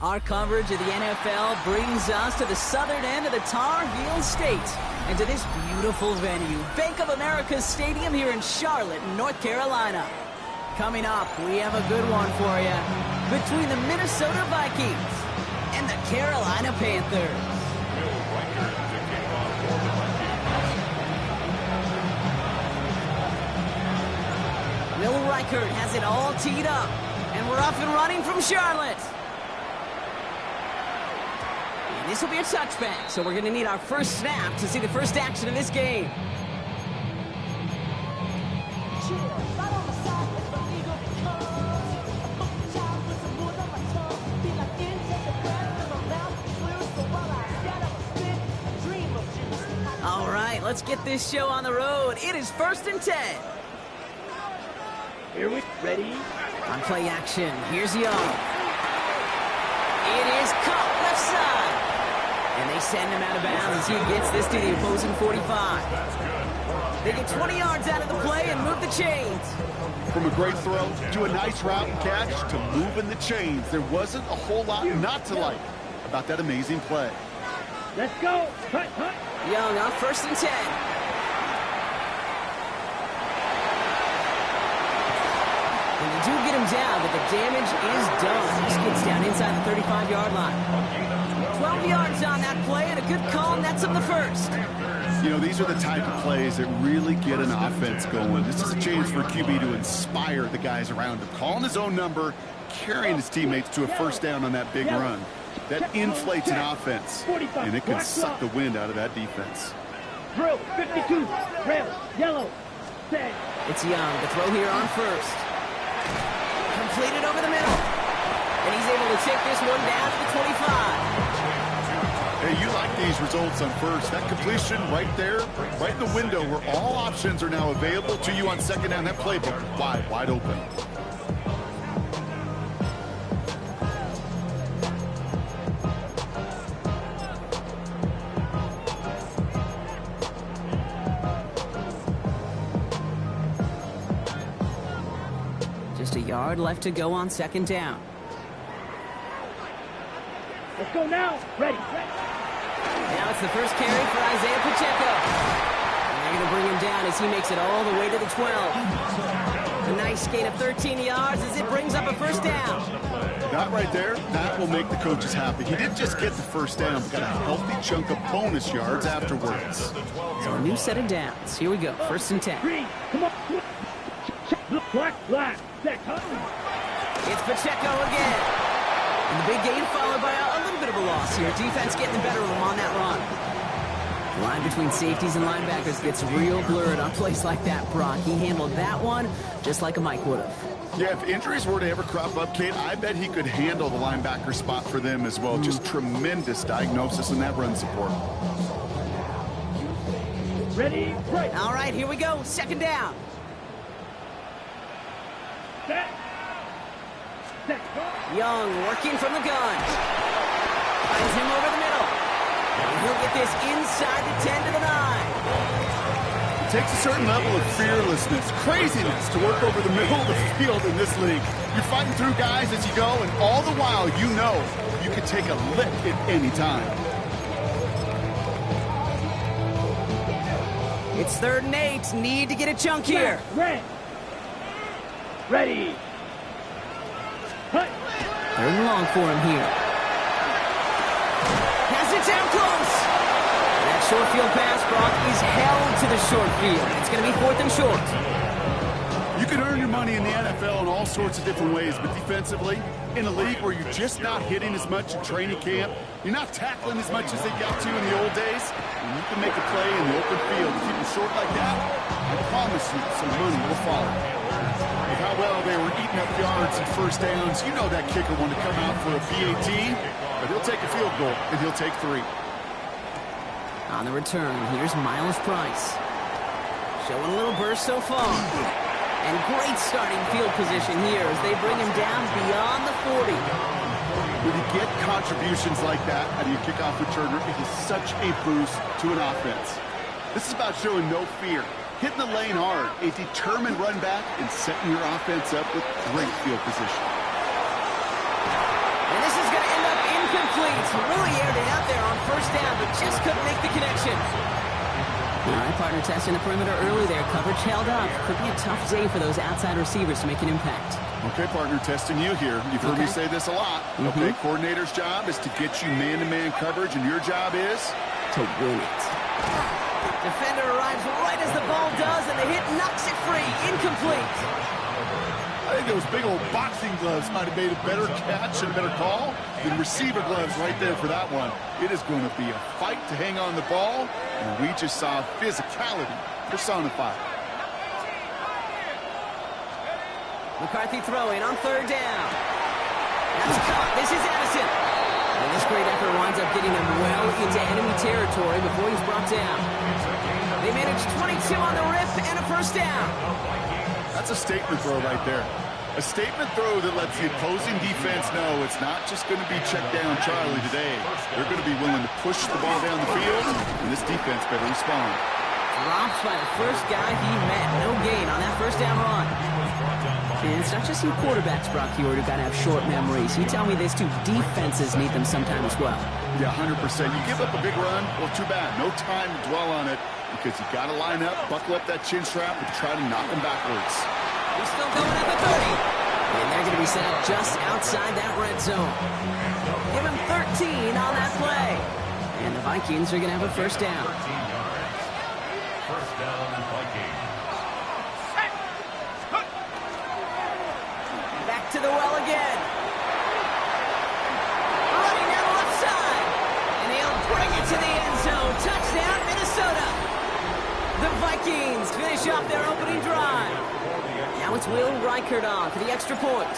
Our coverage of the NFL brings us to the southern end of the Tar Heel State and to this beautiful venue, Bank of America Stadium here in Charlotte, North Carolina. Coming up, we have a good one for you between the Minnesota Vikings and the Carolina Panthers. Will Reichert has it all teed up, and we're off and running from Charlotte. And this will be a touchback, so we're going to need our first snap to see the first action of this game. All right, let's get this show on the road. It is 1st and 10. Here we ready. On play action, here's Young. It is caught left side. And they send him out of bounds as he gets this to the opposing 45. They get 20 yards out of the play and move the chains. From a great throw to a nice route and catch to moving the chains, there wasn't a whole lot not to like about that amazing play. Let's go. Cut. Young on 1st and 10. do get him down, but the damage is done. He skids down inside the 35-yard line. 12 yards on that play, and a good call nets him the first. You know, these are the type of plays that really get an offense going. This is a chance for a QB to inspire the guys around him. Calling his own number, carrying his teammates to a first down on that big run. That inflates an offense, and it can suck the wind out of that defense. Drill, 52, red, yellow, set. It's Young, the throw here on first. Completed over the middle. And he's able to take this one down to the 25. Hey, you like these results on first. That completion right there, right in the window where all options are now available to you on second down. That playbook wide open. Just a yard left to go on second down. Let's go now. Ready. Now it's the first carry for Isaiah Pacheco. And they're going to bring him down as he makes it all the way to the 12. A nice gain of 13 yards as it brings up a first down. That right there, that will make the coaches happy. He didn't just get the first down, but got a healthy chunk of bonus yards afterwards. So a new set of downs. Here we go. First and 10. Green, come on. Black, set. It's Pacheco again. And the big gain followed by a little bit of a loss here. Defense getting the better of them on that run. The line between safeties and linebackers gets real blurred on plays like that, Brock. He handled that one just like a Mike would have. Yeah, if injuries were to ever crop up, Kate, I bet he could handle the linebacker spot for them as well. Just tremendous diagnosis in that run support. Ready, right. All right, here we go. Second down. Set. Young working from the gun. Finds him over the middle. And he'll get this inside the 10 to the 9. It takes a certain level of fearlessness, craziness to work over the middle of the field in this league. You're fighting through guys as you go, and all the while you know you can take a lick at any time. It's 3rd and 8. Need to get a chunk here. Ready. Cut. 3rd and long for him here. Has it down close. And that short field pass, Brock, is held to the short field. It's going to be 4th and short. You can earn your money in the NFL in all sorts of different ways, but defensively, in a league where you're just not hitting as much in training camp, you're not tackling as much as they got to in the old days, and you can make a play in the open field and keep it short like that, I promise you some money will follow. With how well they were eating up yards and first downs, you know that kicker wanted to come out for a PAT, but he'll take a field goal, and he'll take 3. On the return, here's Miles Price. Showing a little burst so far. And great starting field position here as they bring him down beyond the 40. When you get contributions like that out of your kickoff returner, it is such a boost to an offense. This is about showing no fear, hitting the lane hard, a determined run back, and setting your offense up with great field position. And this is going to end up incomplete. Really aired it out there on first down, but just couldn't make the connection. All right, partner, testing the perimeter early there. Coverage held up. Could be a tough day for those outside receivers to make an impact. Okay, partner, testing you here. You've heard me say this a lot. Okay, coordinator's job is to get you man-to-man coverage, and your job is? To win it. Defender arrives right as the ball does, and the hit knocks it free. Incomplete. I think those big old boxing gloves might have made a better catch and a better call than receiver gloves right there for that one. It is going to be a fight to hang on the ball, and we just saw physicality personified. McCarthy throwing on 3rd down. That's caught. This is Addison. And this great effort winds up getting him well into enemy territory before he's brought down. They managed 22 on the rip and a first down. That's a statement throw right there. A statement throw that lets the opposing defense know it's not just going to be check down Charlie today. They're going to be willing to push the ball down the field, and this defense better respond. Dropped by the first guy he met. No gain on that first down run. And it's not just you quarterbacks, Brock Huard, who've got to have short memories. You tell me this too, defenses need them sometime as well. Yeah, 100%. You give up a big run, well, too bad. No time to dwell on it because you got to line up, buckle up that chin strap, and try to knock them backwards. He's still going at the 30. And they're going to be set up just outside that red zone. Give him 13 on that play. And the Vikings are going to have a first down. 13 yards. First down, Vikings. Back to the well again. Running down the left side. And he'll bring it to the end zone. Touchdown, Minnesota. The Vikings finish off their opening drive. Now it's Will Reichert on for the extra point.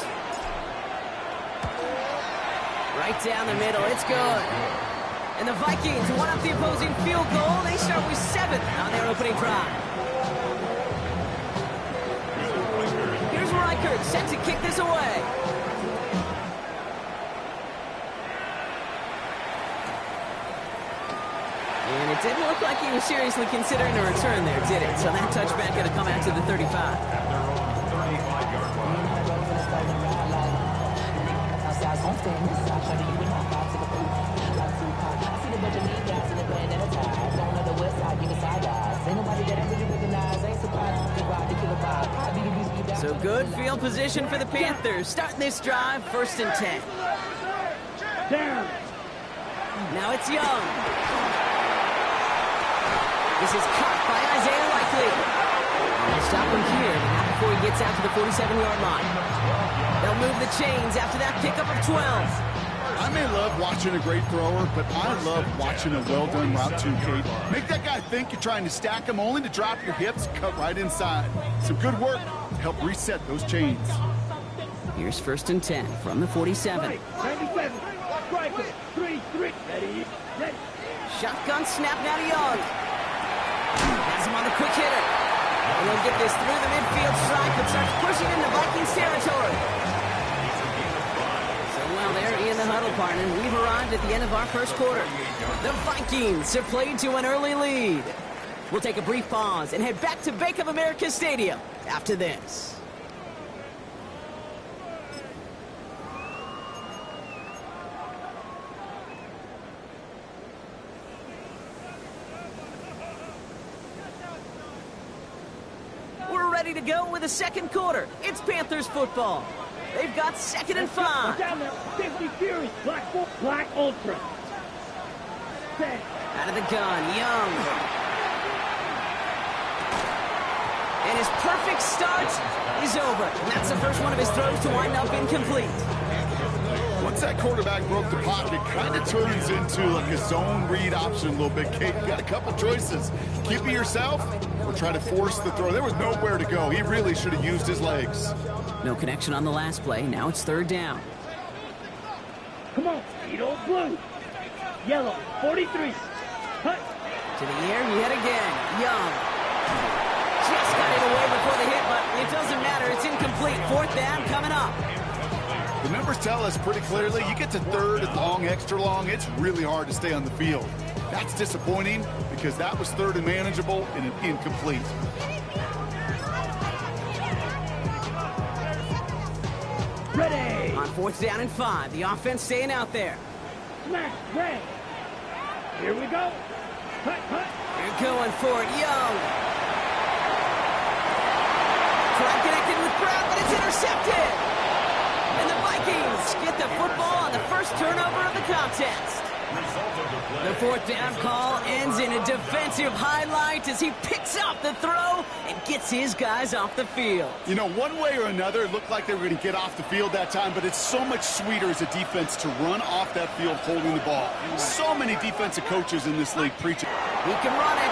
Right down the middle. It's good. And the Vikings one up the opposing field goal. They start with 7 on their opening drive. Here's Reichert set to kick this away. And it didn't look like he was seriously considering a return there, did it? So that touchback going to come out to the 35. At their own 35-yard line. So good field position for the Panthers. Starting this drive, 1st and 10. Down. Now it's Young. This is caught by Isaiah Likely. And they'll stop him here, but not before he gets out to the 47-yard line. They'll move the chains after that pickup of 12. I may love watching a great thrower, but I love watching a well-done route too, Kate. Make that guy think you're trying to stack him only to drop your hips, cut right inside. Some good work to help reset those chains. Here's 1st and 10 from the 47. 97. Striker. 3-3. Ready. Ready. Shotgun snap now to Young. Has him on the quick hitter. And he'll get this through the midfield strike, but starts pushing into Vikings territory. So, well, there in the huddle, partner. We've arrived at the end of our first quarter. The Vikings have played to an early lead. We'll take a brief pause and head back to Bank of America Stadium after this. Ready to go with the second quarter. It's Panthers football. They've got 2nd and 5. Down there. 50 Fury. Black Ultra. Set. Out of the gun, Young. And his perfect start is over. And that's the first one of his throws to wind up incomplete. Once that quarterback broke the pocket, it kind of turns into like a zone read option a little bit. Kate, you got a couple choices. Keep it yourself or try to force the throw. There was nowhere to go. He really should have used his legs. No connection on the last play. Now it's 3rd down. Come on. Speedo blue. Yellow. 43. Hut. To the air, yet again. Young. Just got it away before the hit, but it doesn't matter. It's incomplete. 4th down coming up. The numbers tell us pretty clearly, you get to 3rd and long, extra long, it's really hard to stay on the field. That's disappointing because that was 3rd and manageable and an incomplete. Ready. On 4th down and 5, the offense staying out there. Smash. Red. Here we go. Hut. They're going for it. Young. Try connected with Brown, but it's intercepted. And the Vikings get the football on the first turnover of the contest. The 4th down call ends in a defensive highlight as he picks up the throw and gets his guys off the field. You know, one way or another, it looked like they were going to get off the field that time, but it's so much sweeter as a defense to run off that field holding the ball. So many defensive coaches in this league preach it. He can run it.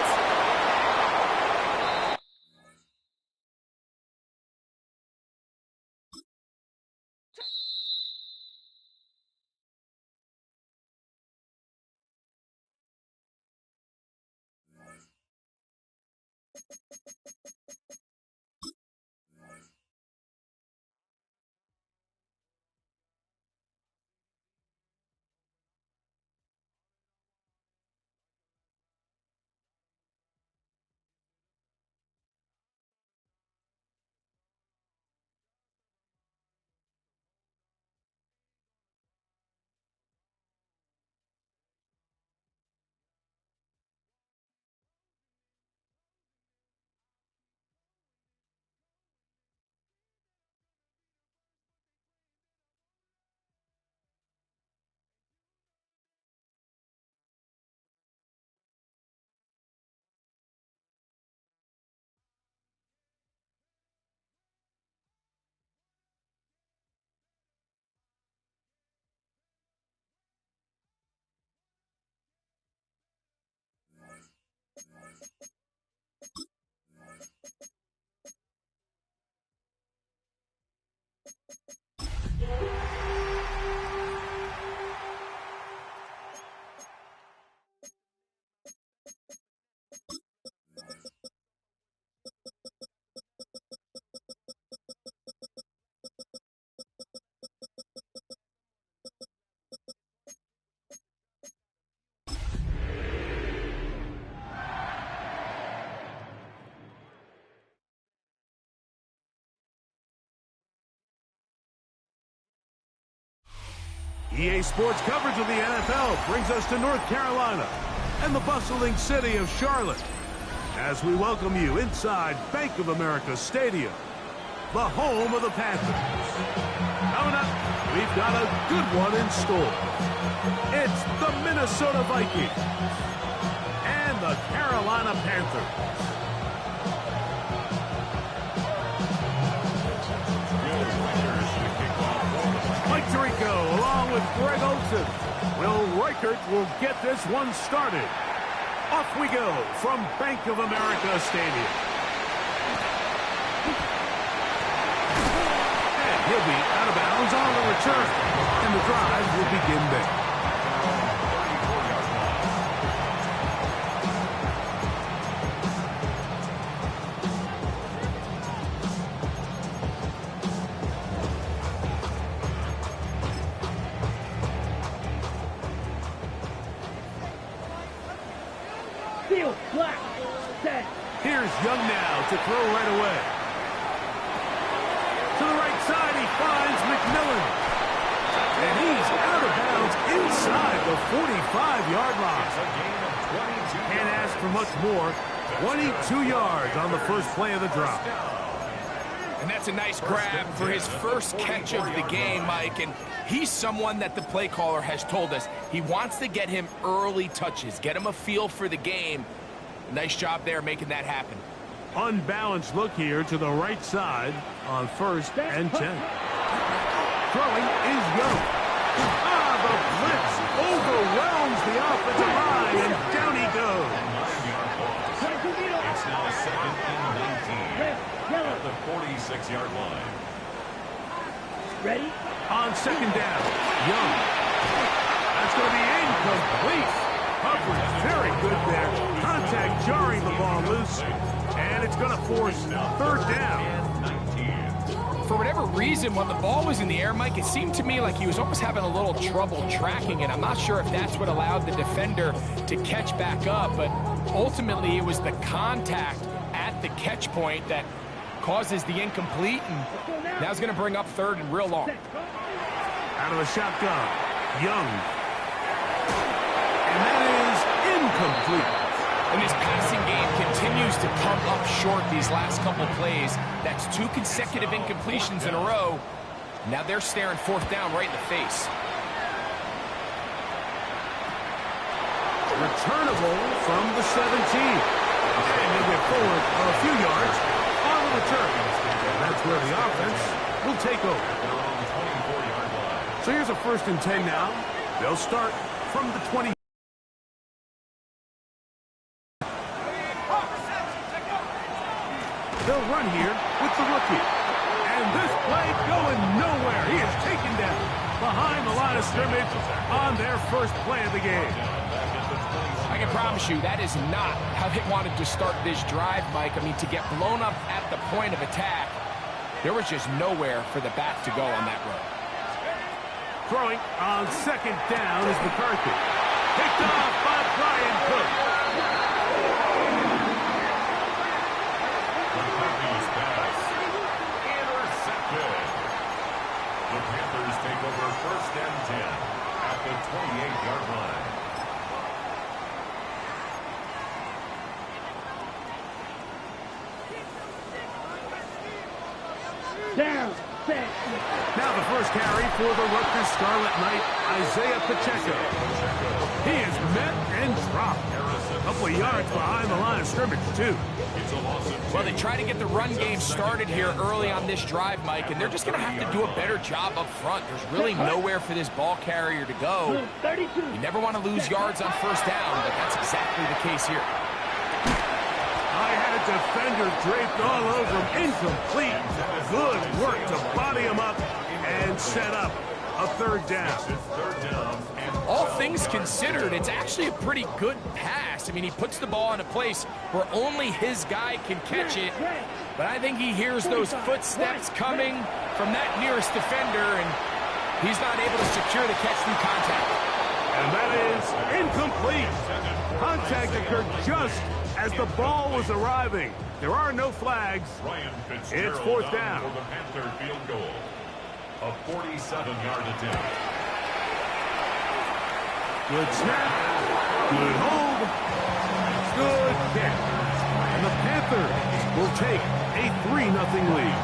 EA Sports coverage of the NFL brings us to North Carolina and the bustling city of Charlotte as we welcome you inside Bank of America Stadium, the home of the Panthers. Coming up, we've got a good one in store. It's the Minnesota Vikings and the Carolina Panthers. Mike Tirico, along with Greg Olson. Will Reichert will get this one started. Off we go from Bank of America Stadium. And he'll be out of bounds on the return. And the drive will begin there. Black, set. Here's Young now to throw right away. To the right side, he finds McMillan. And he's out of bounds inside the 45-yard line. Can't ask for much more. 22 yards on the first play of the drop. And that's a nice grab for his first catch of the game, Mike. And he's someone that the play caller has told us he wants to get him early touches, get him a feel for the game. Nice job there making that happen. Unbalanced look here to the right side on 1st and 10. Throwing is Young. The blitz overwhelms the offensive line, and down he goes. It's now 2nd and 19 at the 46-yard line. Ready? On 2nd down, Young. That's going to be incomplete. Coverage very good there. Contact jarring the ball loose, and it's going to force 3rd down. For whatever reason, when the ball was in the air, Mike, it seemed to me like he was almost having a little trouble tracking it. I'm not sure if that's what allowed the defender to catch back up, but ultimately it was the contact at the catch point that causes the incomplete, and now it's going to bring up 3rd and real long. Out of the shotgun, Young. And that is incomplete. And his passing game continues to come up short these last couple plays. That's 2 consecutive incompletions in a row. Now they're staring 4th down right in the face. Returnable from the 17. And they get forward a few yards on the return. And that's where the offense will take over. So here's a 1st and 10 now. They'll start from the 20. They'll run here with the rookie. And this play going nowhere. He is taken down behind the line of scrimmage on their first play of the game. I can promise you that is not how they wanted to start this drive, Mike. I mean, to get blown up at the point of attack, there was just nowhere for the back to go on that run. Throwing on 2nd down is McCarthy. Picked off by Brian Cook. McCarthy's pass intercepted. The Panthers take over 1st and 10 at the 28-yard line. Down, set. Now the first carry for the Rutgers Scarlet Knight, Isaiah Pacheco. He is met and dropped. A couple of yards behind the line of scrimmage, too. Well, they try to get the run game started here early on this drive, Mike, and they're just going to have to do a better job up front. There's really nowhere for this ball carrier to go. 32. You never want to lose yards on 1st down, but that's exactly the case here. defender draped all over him. Incomplete. Good work to body him up and set up a third down. All things considered, it's actually a pretty good pass. I mean, he puts the ball in a place where only his guy can catch it. But I think he hears those footsteps coming from that nearest defender, and he's not able to secure the catch through contact. And that is incomplete. Contact occurred just as the ball was arriving. There are no flags. It's fourth down. For the Panther field goal. A 47-yard attempt. Good snap. Good hold. Good kick. And the Panthers will take a 3-0 lead.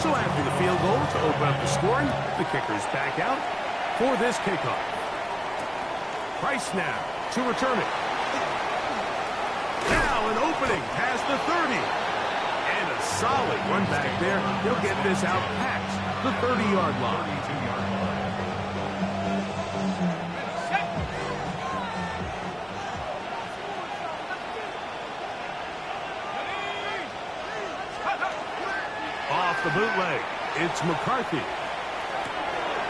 So after the field goal to open up the scoring, the kicker's back out for this kickoff. Price now to return it. Now an opening past the 30. And a solid run back there. He'll get this out past the 30-yard line. Off the bootleg, it's McCarthy.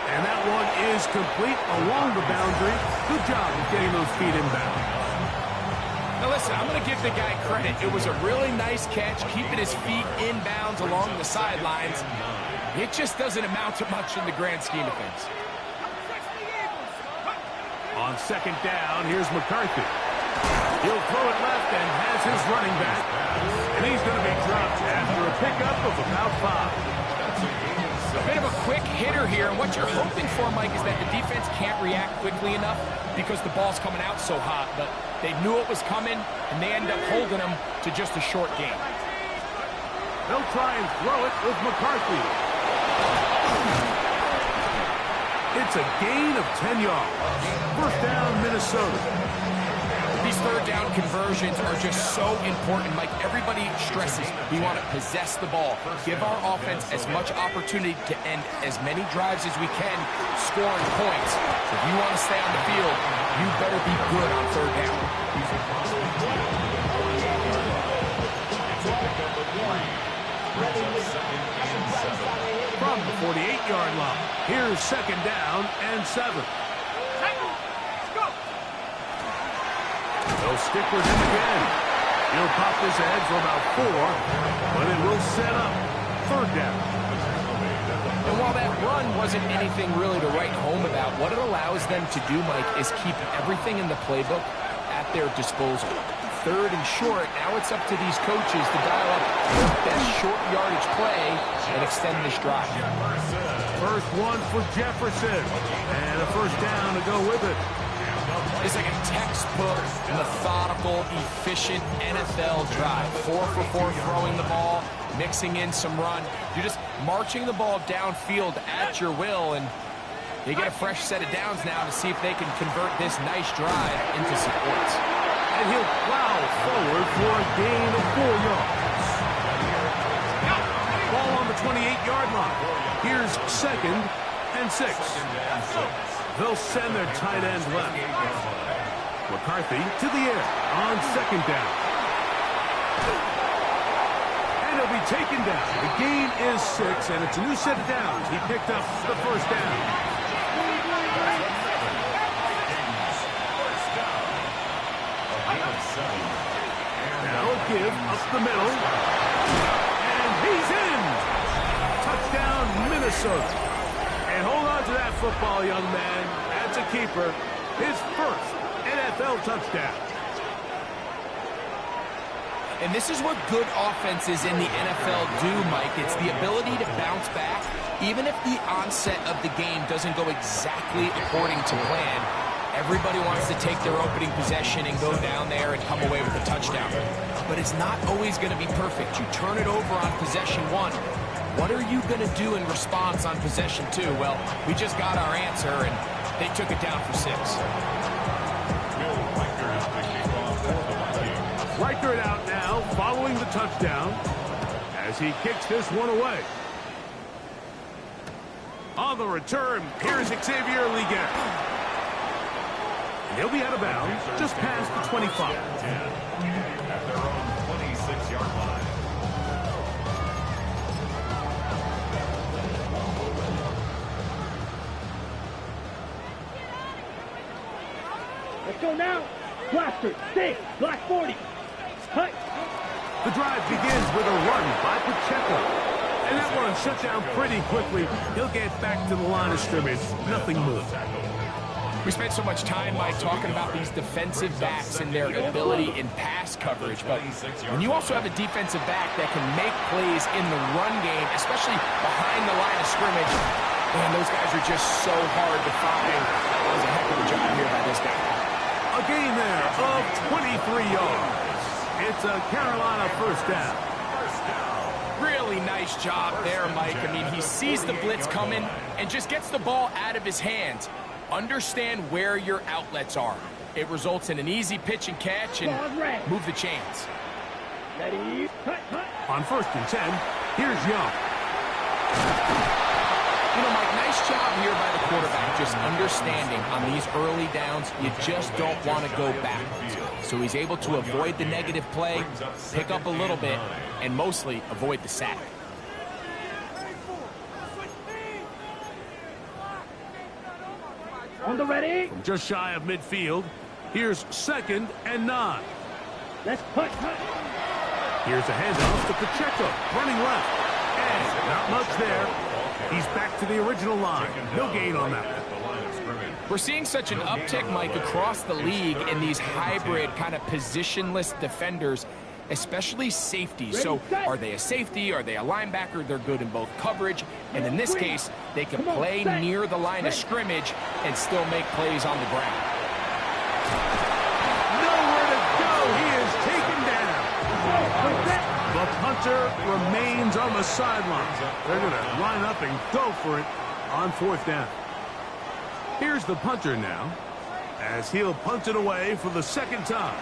And that one is complete along the boundary. Good job of getting those feet inbound. Now listen, I'm going to give the guy credit. It was a really nice catch, keeping his feet inbounds along the sidelines. It just doesn't amount to much in the grand scheme of things. On second down, here's McCarthy. He'll throw it left and has his running back. And he's going to be dropped after a pickup of about 5. A bit of a quick hitter here, and what you're hoping for, Mike, is that the defense can't react quickly enough because the ball's coming out so hot, but they knew it was coming, and they end up holding them to just a short gain. They'll try and throw it with McCarthy. It's a gain of 10 yards. First down, Minnesota. These third down conversions are just so important, Mike. Everybody stresses we want to possess the ball, give our offense as much opportunity to end as many drives as we can, scoring points. If you want to stay on the field, you better be good on third down. From the 48-yard line, here's second down and 7. They'll stick with him again. He'll pop this ahead for about 4, but it will set up third down. And while that run wasn't anything really to write home about, what it allows them to do, Mike, is keep everything in the playbook at their disposal. Third and short, now it's up to these coaches to dial up their best short yardage play and extend this drive. First one for Jefferson, and a first down to go with it. It's like a textbook, methodical, efficient NFL drive. 4 for 4 throwing the ball, mixing in some run. You're just marching the ball downfield at your will, and they get a fresh set of downs now to see if they can convert this nice drive into supports. And he'll plow forward for a gain of 4 yards. Ball on the 28-yard line. Here's second and 6. They'll send their tight end left. McCarthy to the air on second down. And he'll be taken down. The gain is 6, and it's a new set of downs. He picked up the first down. Now a give up the middle. And he's in. Touchdown, Minnesota. And hold on to that football, young man. That's a keeper. His first NFL touchdown. And this is what good offenses in the NFL do, Mike. It's the ability to bounce back, even if the onset of the game doesn't go exactly according to plan. Everybody wants to take their opening possession and go down there and come away with a touchdown. But it's not always going to be perfect. You turn it over on possession 1. What are you going to do in response on possession 2? Well, we just got our answer, and they took it down for 6. Riker it out now, following the touchdown, as he kicks this one away. On the return, here's Xavier Liga. And he'll be out of bounds just past the 25. At their own 26-yard Let's go now. Blaster, stay, black 40. Cut. The drive begins with a run by Pacheco. And that one shut down pretty quickly. He'll get back to the line of scrimmage. Nothing moved. We spent so much time, Mike, talking about these defensive backs and their ability in pass coverage, but when you also have a defensive back that can make plays in the run game, especially behind the line of scrimmage, man, those guys are just so hard to find. That was a heck of a job here by this guy. A gain there of 23 yards. It's a Carolina first down. Really nice job there, Mike. I mean, he sees the blitz coming and just gets the ball out of his hands. Understand where your outlets are. It results in an easy pitch and catch and move the chains. Ready, cut, cut. On 1st and 10, here's Young. You know, Mike, nice job here by the quarterback, just understanding on these early downs, you just don't want to go backwards. So he's able to avoid the negative play, pick up a little bit, and mostly avoid the sack. On the ready. From just shy of midfield, here's 2nd and 9. Let's cut, cut. Here's a handoff to Pacheco, running left. And not much there. He's back to the original line. No gain on that one. We're seeing such an uptick, Mike, across the league in these hybrid kind of positionless defenders, especially safeties. So are they a safety? Are they a linebacker? They're good in both coverage. And in this case, they can play near the line of scrimmage and still make plays on the ground. Nowhere to go. He is taken down. The punter remains on the sideline. They're going to line up and go for it on 4th down. Here's the punter now, as he'll punt it away for the 2nd time.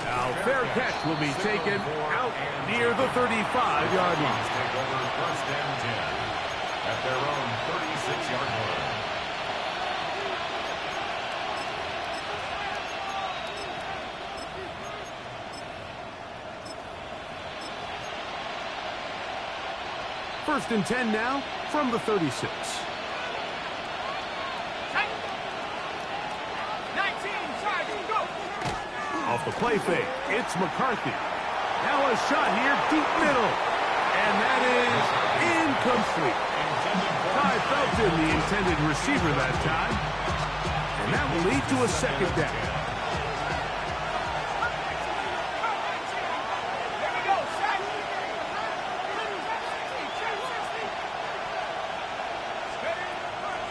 Now, fair catch will be taken out near the 35-yard line. Take over 1st and 10 at their own 36-yard line. First and 10 now from the 36. 19, go! Off the play fake, it's McCarthy. Now a shot here, deep middle. And that is incomplete. Ty Felton, the intended receiver that time. And that will lead to a 2nd down.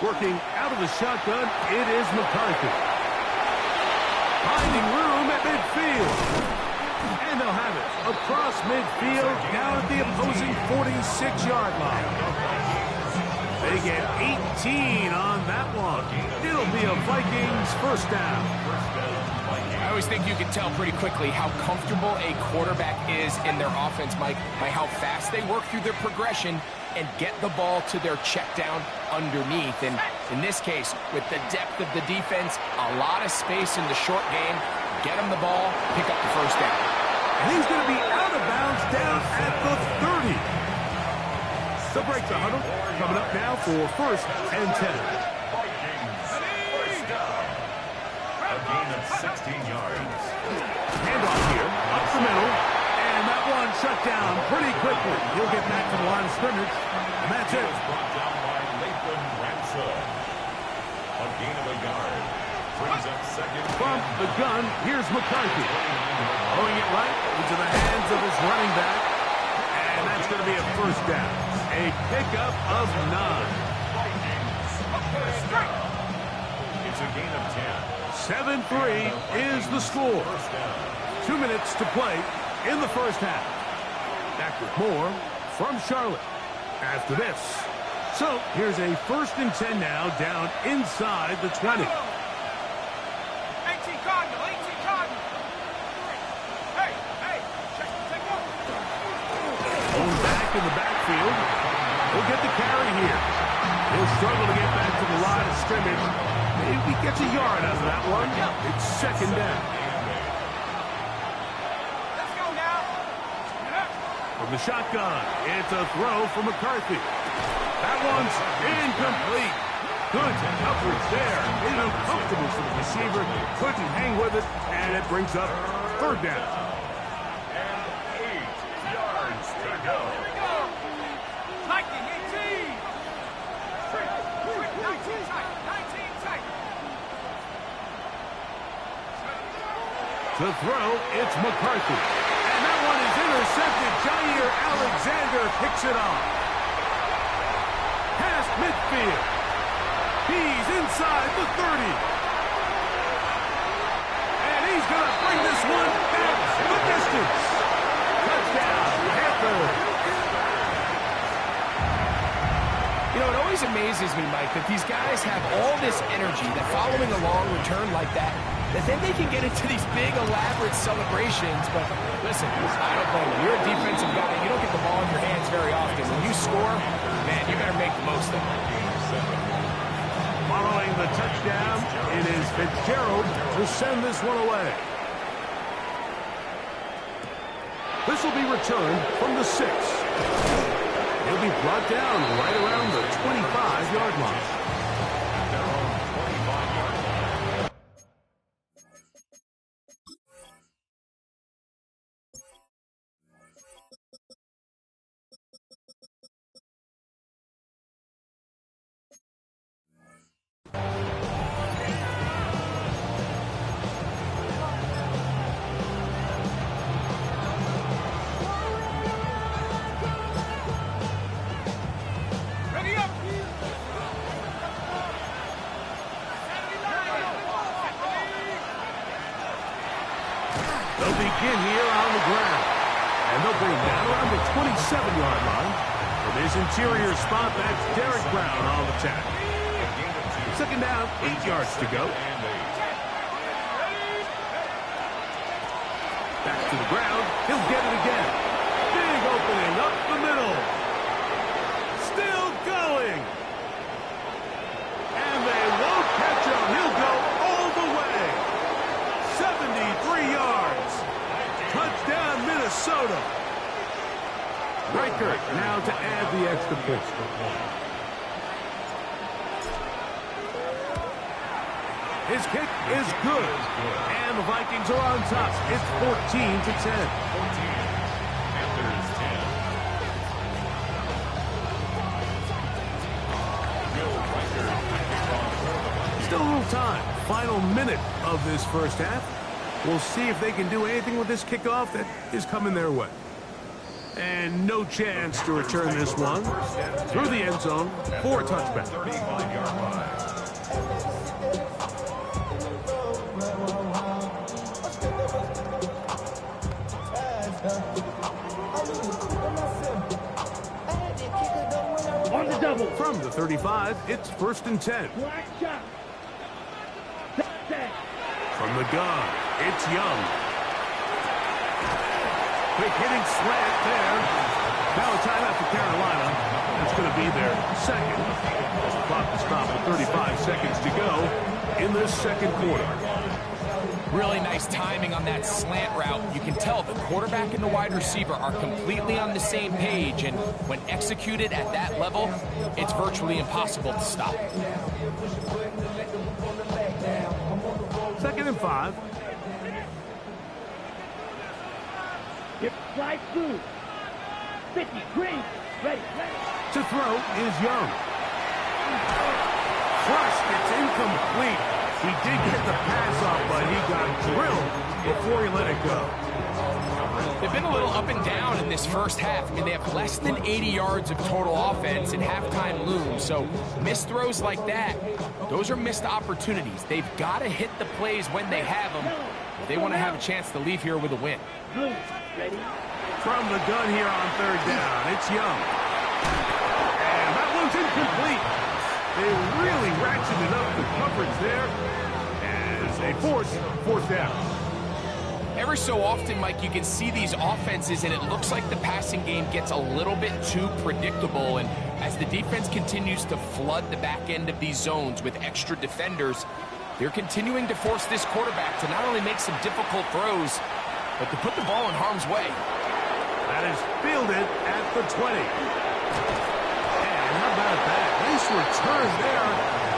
Working out of the shotgun, it is McCarthy. Finding room at midfield. And they'll have it across midfield, down at the opposing 46-yard line. They get 18 on that one. It'll be a Vikings first down. I always think you can tell pretty quickly how comfortable a quarterback is in their offense, Mike, by how fast they work through their progression and get the ball to their check down underneath. And in this case, with the depth of the defense, a lot of space in the short game, get them the ball, pick up the first down. And he's going to be out of bounds down at the 30. So break the huddle. Coming up now for 1st and 10. First down. A gain of 16 yards. Handoff here, up the middle. And that one shut down pretty quickly. He'll get back to the line of scrimmage. And that's it. Brought down by Lathan Ransom. A gain of a yard. Brings up 2nd. From the gun, here's McCarthy. Throwing it right into the hands of his running back. And that's going to be a first down. A pickup of 9. It's a gain of 10. 7-3 is the score. 2 minutes to play in the first half. Back with more from Charlotte after this. So here's a 1st and 10 now down inside the 20. 18 Cardinal, 18 Cardinal. Hey, take over. Going back in the backfield. He'll get the carry here. He'll struggle to get back to the line of scrimmage. Maybe gets a yard out of that one. It's 2nd down. Let's go now. From the shotgun, it's a throw for McCarthy. That one's incomplete. Good coverage there. Made it uncomfortable for the receiver. Couldn't hang with it, and it brings up third down. And 8 yards to go. Lightning 18. 19 tight. 19 tight. To throw, it's McCarthy. And that one is intercepted. Jair Alexander picks it off. Past midfield. He's inside the 30. And he's going to bring this one back the distance. Touchdown, Panthers. You know, it always amazes me, Mike, that these guys have all this energy, that following a long return like that then they can get into these big, elaborate celebrations. But listen, I don't blame you. You're a defensive guy. You don't get the ball in your hands very often. When you score, man, you better make the most of it. Following the touchdown, it is Fitzgerald to send this one away. This will be returned from the 6. He'll be brought down right around the 25-yard line. They'll begin here on the ground. And they'll bring that around the 27-yard line. From his interior spot, that's Derek Brown on the tackle. Second down, 8 yards to go. Back to the ground. He'll get it again. Big opening up the middle. Still going. And they won't catch him. He'll go all the way. 73 yards. Touchdown, Minnesota. Riker now to add the extra point. His kick is good. And the Vikings are on top. It's 14-10. Panthers 10. Still a little time. Final minute of this first half. We'll see if they can do anything with this kickoff that is coming their way. And no chance to return this one through the end zone for a touchback. 35-yard line. On the double. From the 35, it's 1st and 10. Black shot. Set. From the gun, it's Young. Quick hitting slant there. Now a timeout for Carolina. That's going to be their second. As the clock will stop with 35 seconds to go in this second quarter. Really nice timing on that slant route. You can tell the quarterback and the wide receiver are completely on the same page, and when executed at that level, it's virtually impossible to stop. 2nd and 5. Get slide through. 50, green. Ready. To throw is Young. Flushed, it's incomplete. He did get the pass off, but he got drilled before he let it go. They've been a little up and down in this first half. I mean, they have less than 80 yards of total offense and halftime looms. So missed throws like that, those are missed opportunities. They've got to hit the plays when they have them if they want to have a chance to leave here with a win. From the gun here on 3rd down, it's Young. And that one's incomplete. They really ratcheted up the coverage there as they force 4th down. Every so often, Mike, you can see these offenses, and it looks like the passing game gets a little bit too predictable. And as the defense continues to flood the back end of these zones with extra defenders, they're continuing to force this quarterback to not only make some difficult throws, but to put the ball in harm's way. That is fielded at the 20. And how about that? Nice return there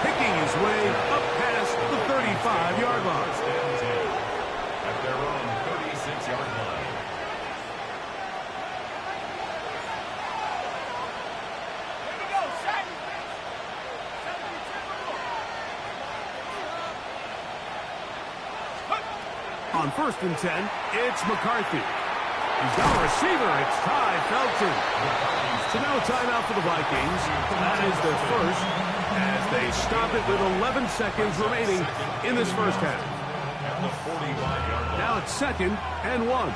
picking his way up past the 35-yard line. At their own 36-yard line. On 1st and 10, it's McCarthy. He's got a receiver. It's Ty Felton. So now a timeout for the Vikings. That is their first, as they stop it with 11 seconds remaining in this first half. Now it's 2nd and 1.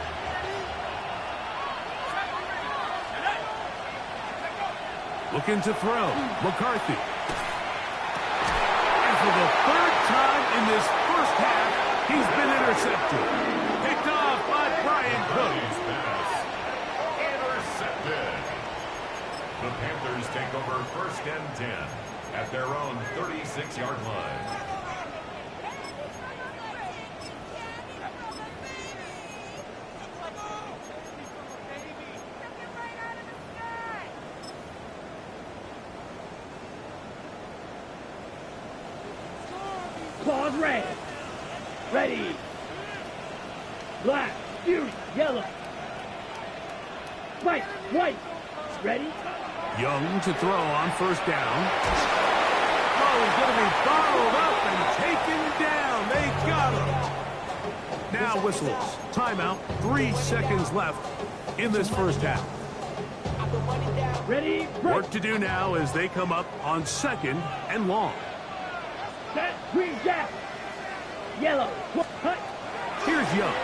Looking to throw. McCarthy. And for the 3rd time in this first half, he's been intercepted. Picked off by Brian Cook. Intercepted. The Panthers take over 1st and 10 at their own 36-yard line. Claws red. Ready. Black. Fury. Yellow. White. White. Ready. Young to throw on 1st down. Oh, he's going to be bottled up and taken down. They got him. Now whistles. Timeout. 3 seconds left in this first half. Ready. Work to do now as they come up on 2nd and long. Set. Green jack. Yellow. Cut. Here's Young.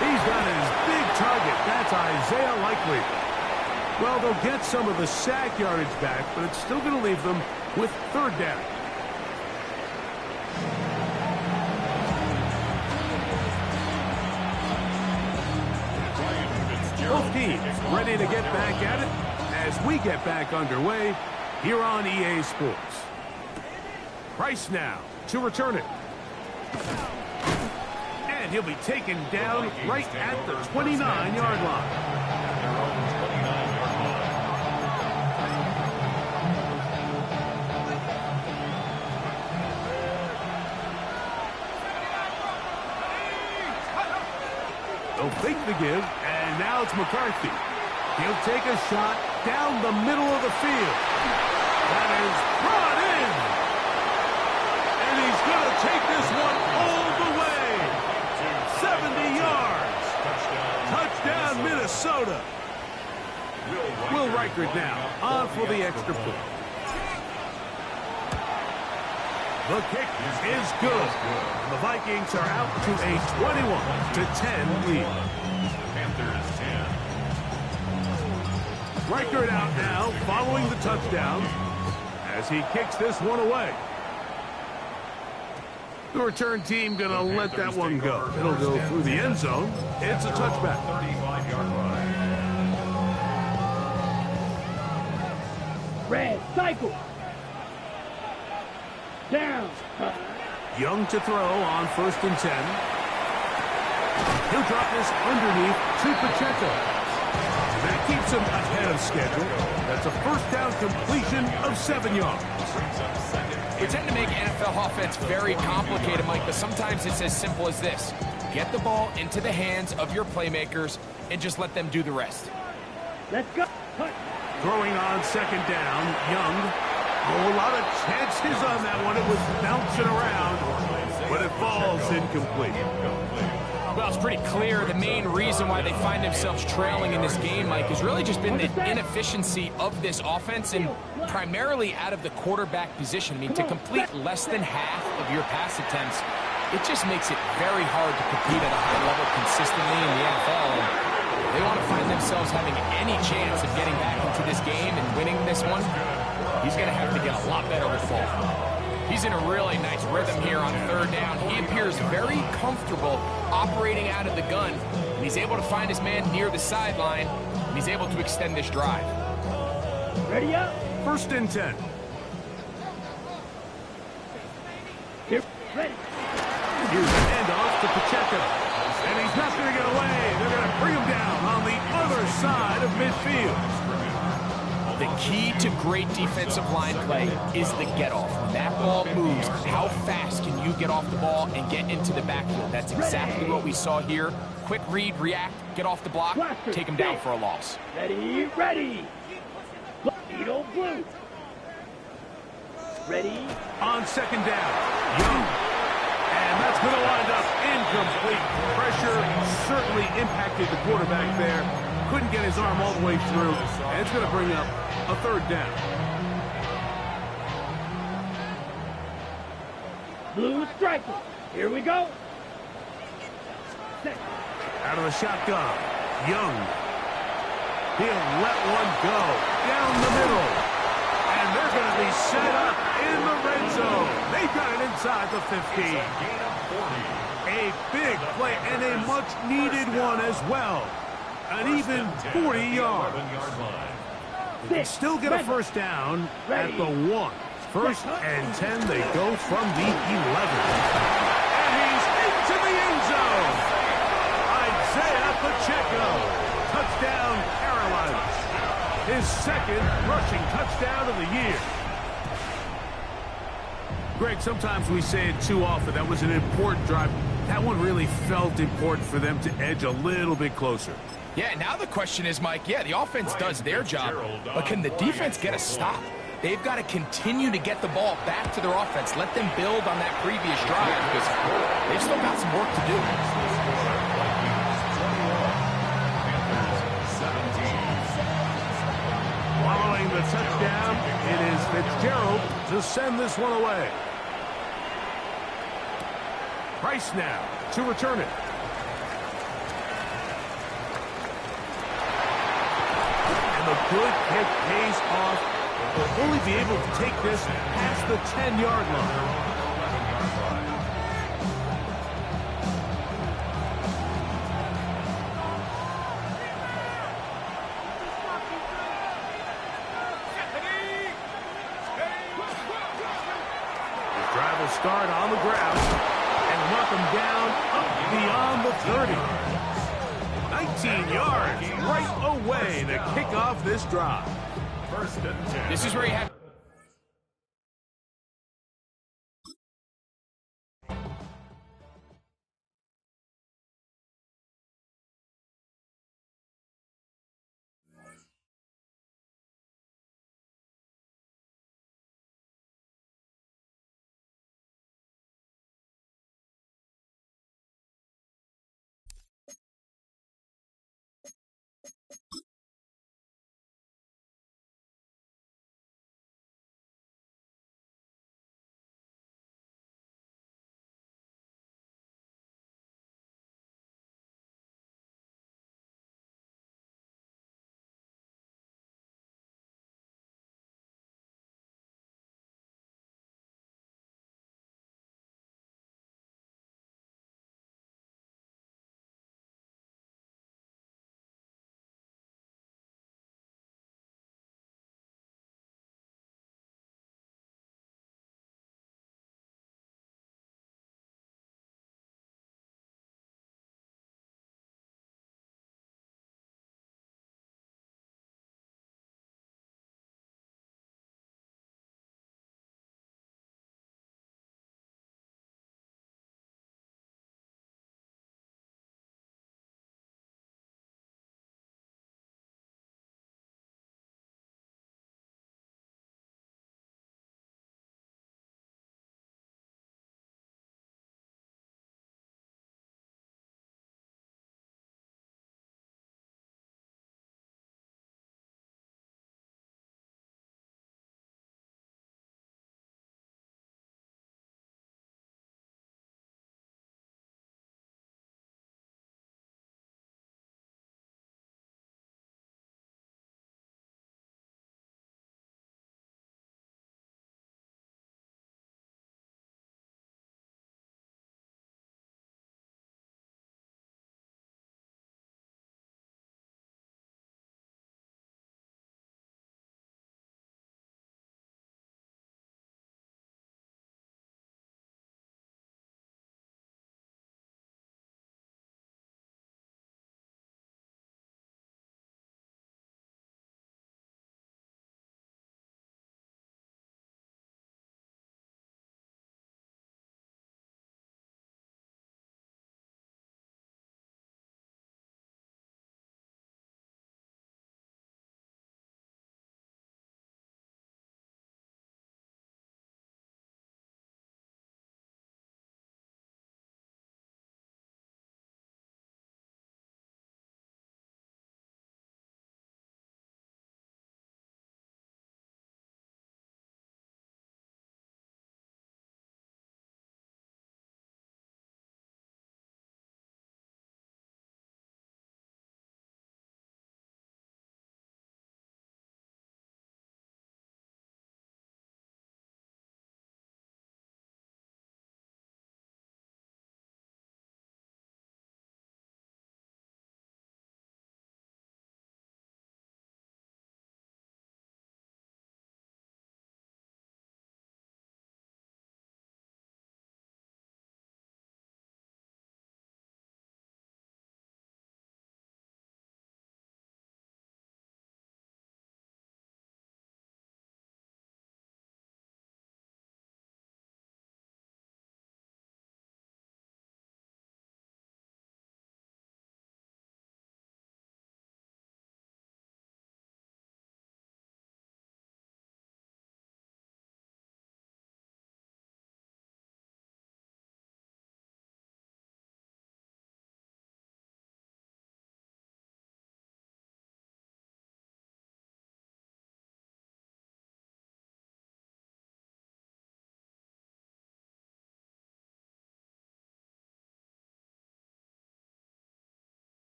He's got his big target. That's Isaiah Likely. Well, they'll get some of the sack yardage back, but it's still going to leave them with 3rd down. Both teams ready to get back at it as we get back underway here on EA Sports. Price now to return it. And he'll be taken down right at the 29-yard line. They'll fake the give, and now it's McCarthy. He'll take a shot down the middle of the field. That is brought in. And he's going to take this one all the way. 70 yards. Touchdown, Minnesota. Will Reichert now on for the extra point. The kick is good. The Vikings are out to a 21-10 lead. Panthers 10. Reichert out now following the touchdown as he kicks this one away. The return team going to let that one go. It'll go through the end zone. It's a touchback. 35-yard line. Red. Cycle. Down. Young to throw on 1st and 10. He'll drop this underneath to Pacheco. That keeps him ahead of schedule. That's a 1st down completion of 7 yards. We tend to make NFL offense very complicated, Mike, but sometimes it's as simple as this. Get the ball into the hands of your playmakers and just let them do the rest. Let's go. Cut. Throwing on 2nd down, Young. Oh, a lot of chances on that one. It was bouncing around, but it falls incomplete. Well, it's pretty clear the main reason why they find themselves trailing in this game, Mike, has really just been the inefficiency of this offense and primarily out of the quarterback position. I mean, to complete less than half of your pass attempts, it just makes it very hard to compete at a high level consistently in the NFL. And they want to find themselves having any chance of getting back into this game and winning this one. He's going to have to get a lot better with the ball. He's in a really nice rhythm here on 3rd down. He appears very comfortable operating out of the gun, and he's able to find his man near the sideline, and he's able to extend this drive. Ready up. 1st and 10. Here. Ready. Here's the handoff to Pacheco. And he's not going to get away. They're going to bring him down on the other side of midfield. The key to great defensive line play is the get-off. When that ball moves, how fast can you get off the ball and get into the backfield? That's exactly what we saw here. Quick read, react, get off the block, take him down for a loss. Ready, ready. Needle blue. Ready. On second down, Young. And that's going to wind up incomplete. Pressure certainly impacted the quarterback there. Couldn't get his arm all the way through. And it's going to bring up a third down. Blue striker. Here we go. Out of the shotgun, Young. He'll let one go down the middle. And they're going to be set up in the red zone. They've got it inside the 15. A big play and a much-needed one as well. An even 40 yards. They can still get a first down at the 1. First and 10, they go from the 11. And he's into the end zone. Isaiah Pacheco. Touchdown, Carolina. His second rushing touchdown of the year. Greg, sometimes we say it too often. That was an important drive. That one really felt important for them to edge a little bit closer. Yeah, now the question is, Mike, yeah, the offense does their job, but can the defense get a stop? They've got to continue to get the ball back to their offense. Let them build on that previous drive because they've still got some work to do. Following the touchdown, it is Fitzgerald to send this one away. Price now to return it. And the good kick pays off. Will only be able to take this past the 10-yard line. His drive will start on the ground and knock him down up beyond the 30. 19 yards right away to kick off this drive. First and 10. This is where you have